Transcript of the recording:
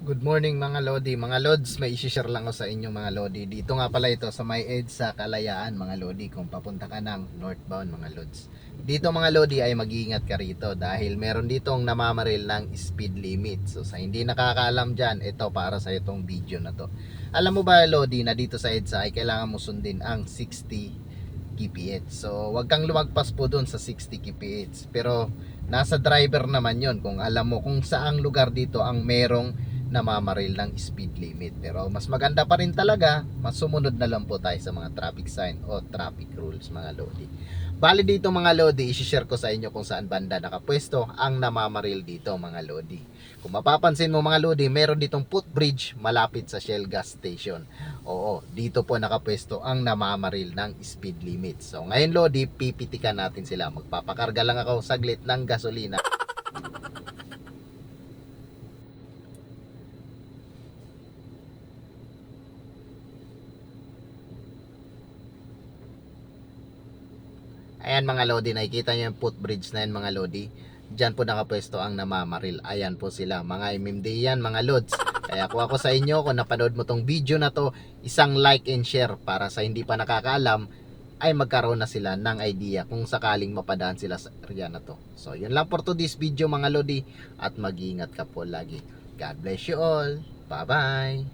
Good morning mga Lodi. Mga Lods, may isi-share lang ko sa inyo mga Lodi. Dito nga pala ito sa may EDSA Kalayaan mga Lodi kung papunta ka ng northbound mga Lods. Dito mga Lodi ay mag-iingat ka rito dahil meron ditong namamaril ng speed limit. So sa hindi nakakaalam dyan, ito para sa itong video na to. Alam mo ba Lodi na dito sa EDSA ay kailangan mo sundin ang 60 kph. So wag kang lumagpas po dun sa 60 kph. Pero nasa driver naman yon kung alam mo kung saang lugar dito ang merong namamaril ng speed limit. Pero mas maganda pa rin talaga, mas sumunod na lang po tayo sa mga traffic sign o traffic rules mga Lodi. Bali dito mga Lodi, isi-share ko sa inyo kung saan banda nakapwesto ang namamaril dito mga Lodi. Kung mapapansin mo mga Lodi, meron ditong footbridge malapit sa Shell gas station. Oo, dito po nakapwesto ang namamaril ng speed limit. So ngayon Lodi, pipitikan natin sila. Magpapakarga lang ako saglit ng gasolina. Ayan mga Lodi, nakikita nyo yung footbridge na yan mga Lodi. Diyan po nakapwesto ang namamaril. Ayan po sila, mga MMD yan mga Lods. Kaya kung ako sa inyo, kung napanood mo tong video na to, isang like and share para sa hindi pa nakakaalam ay magkaroon na sila ng idea kung sakaling mapadaan sila sa area na to. So yun lang for today's video mga Lodi, at mag-iingat ka po lagi. God bless you all. Bye bye.